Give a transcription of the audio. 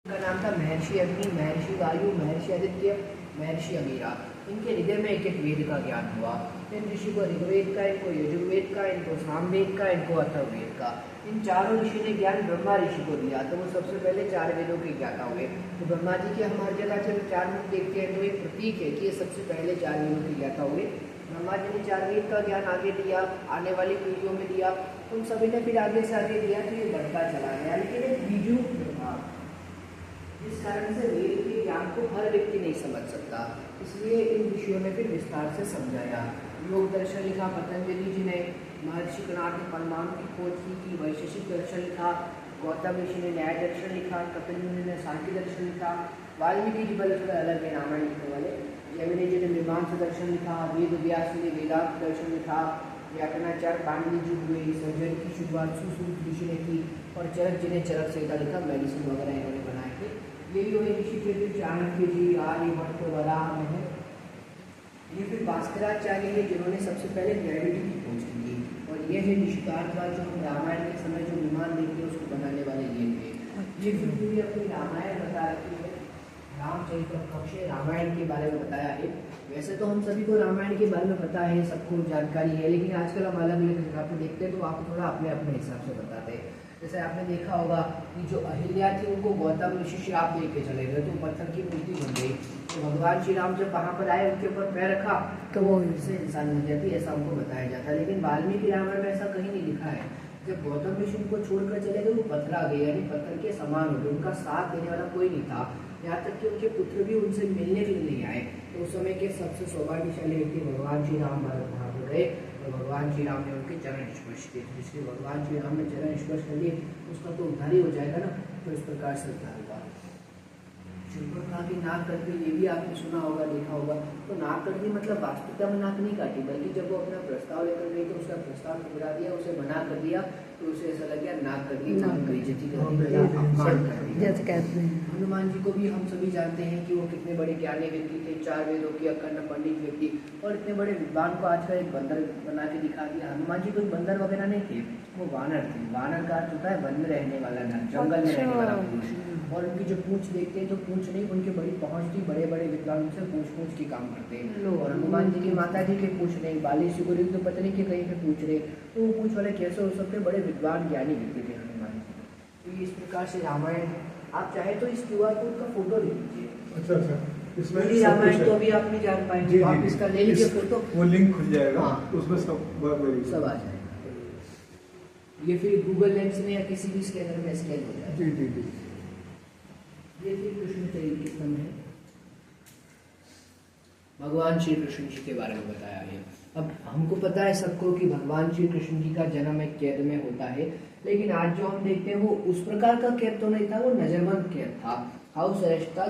का नाम था महर्षि अग्नि, महर्षि वायु, महर्षि आदित्य, महर्षि अंगिरा। इनके हृदय में एक एक वेद का ज्ञान हुआ। इन ऋषि को ऋग्वेद का, इनको यजुर्वेद का, इनको सामवेद का, इनको अथर्ववेद का। इन चारों ऋषि ने ज्ञान ब्रह्मा ऋषि को दिया, तो वो सबसे पहले चार वेदों के ज्ञाता हुए। तो ब्रह्मा जी के हम हर जगह जब चार मुख देखते हैं तो एक प्रतीक है कि ये सबसे पहले चार वेदों के ज्ञाता हुए। ब्रह्मा जी ने चार वेद का ज्ञान आगे दिया, आने वाली पीढ़ियों में दिया। उन सभी ने फिर आगे से आगे दिया, तो ये बढ़ता चला गया। लेकिन एक बीजरूप था, जिस कारण से वेद के ज्ञान को हर व्यक्ति नहीं समझ सकता, इसलिए इन ऋषियों ने फिर विस्तार से समझाया। योग दर्शन लिखा पतंजलि जी ने, महर्षि कणाद ने परमाणु की खोज की, वैशेषिक दर्शन लिखा, गौतम ऋषि ने न्याय दर्शन लिखा, कपिल मुनि ने सांख्य दर्शन लिखा, वाल्मीकि जी बल थोड़ा अलग है रामायण लिखने वाले, जैमिनी जी ने मीमांसा दर्शन लिखा, वेद व्यास ने वेदांत दर्शन लिखा, व्याकरणाचार्य पाणिनि जी हुए, सर्जन की शुरुआत सुश्रुत ऋषि ने की, और चरक जी ने चरक संहिता लिखा, मेडिसिन वगैरह इन्होंने बनाए थे। ये भी वही ऋषि थे, फिर चाणक्य जी, आर्यभट्ट, वराह है। ये फिर भास्कराचार्य है जिन्होंने सबसे पहले ग्रेविटी की खोज की थी, और ये है ऋषिकारद्वारा जो हम रामायण के समय जो विमान देखते हैं उसको बनाने वाले ये थे। ये फिर पूरी अपनी रामायण बता रखी है, रामचरितमानस रामायण के बारे में बताया है। वैसे तो हम सभी को रामायण के बारे में पता है, सबको जानकारी है, लेकिन आजकल हम अलग अलग जगह पर देखते हैं तो आपको थोड़ा अपने अपने हिसाब से बताते हैं। जैसे आपने देखा होगा कि जो अहिल्या थी उनको गौतम ऋषि श्राप दे के चले गए, तो पत्थर की मूर्ति बन गई। तो भगवान श्री राम जब वहाँ पर आए, उनके ऊपर पैर रखा तो वो इससे इंसान बन जाती, ऐसा हमको बताया जाता है। लेकिन वाल्मीकि रामायण में ऐसा कहीं नहीं लिखा है। जब गौतम ऋषि उनको छोड़कर चले गए, वो पथरा गए, यानी पत्थर के समान हो गए, उनका साथ देने वाला कोई नहीं था। यहाँ तक कि उनके पुत्र भी उनसे मिलने के लिए नहीं आए। तो उस समय के सबसे सौभाग्यशाली व्यक्ति भगवान श्री राम वहाँ पर गए, और भगवान श्री राम ने उनके चरण स्पर्श किए। जिसके भगवान श्री राम ने चरण स्पर्श कर लिए, उसका तो उद्धार ही हो जाएगा ना। तो इस प्रकार से उद्धार हुआ। शूर्पणखा की नाक कट गई, ये भी आपने सुना होगा, देखा होगा। तो नाक कट गई मतलब वास्तविकता में नाक नहीं काटी, बल्कि जब वो अपना प्रस्ताव लेकर गई तो उसका प्रस्ताव ठुकरा दिया, उसे मना कर दिया, तो उसे ऐसा लग गया नाक कट गई, बेइज्जती कर दी, अपमान कर दिया। जैसे कहते हैं हनुमान जी को भी हम सभी जानते हैं कि वो कितने बड़े ज्ञानी व्यक्ति थे, चार वेदों के अखंड पंडित व्यक्ति, और इतने बड़े विद्वान को आजकल एक बंदर बना के दिखा दिया। हनुमान जी कोई बंदर वगैरह नहीं थे, वो वानर थे। वानर का अर्थ होता है वन में रहने वाला, जंगल में रहने वाला पुरुष। और उनकी जो पूंछ देखते हैं तो पूंछ नहीं, उनकी बड़ी पहुंच थी, बड़े बड़े विद्वान से पूंछ की काम करते हैं। और हनुमान जी की माता जी के पूंछ नहीं, बाली सिगुरी तो पता नहीं कि कहीं पे पूछ रहे, तो वो पूंछ वाले कैसे हो सकते, बड़े विद्वान ज्ञानी व्यक्ति थे हनुमान जी। तो इस प्रकार से रामायण, आप चाहे तो इस QR कोड का फोटो ले लीजिए। अच्छा, इसमें रामायण तो अभी आप नहीं जान पाएंगे, आप इसका ले लीजिए फोटो, वो लिंक खुल जाएगा। हाँ, उसमें सब आ जाएगा। ये फिर गूगल लेंस में या किसी भी स्कैनर में स्कैन हो जाएगा। जी। ये फिर कृष्ण चरित्र है, भगवान श्री कृष्ण जी के बारे में बताया है। अब हमको पता है सबको कि भगवान श्री कृष्ण जी का जन्म एक कैद में होता है, लेकिन आज जो हम देखते हैं वो उस प्रकार का कैद तो नहीं था, वो नजरबंद कैद था, हाउस अरेस्ट था।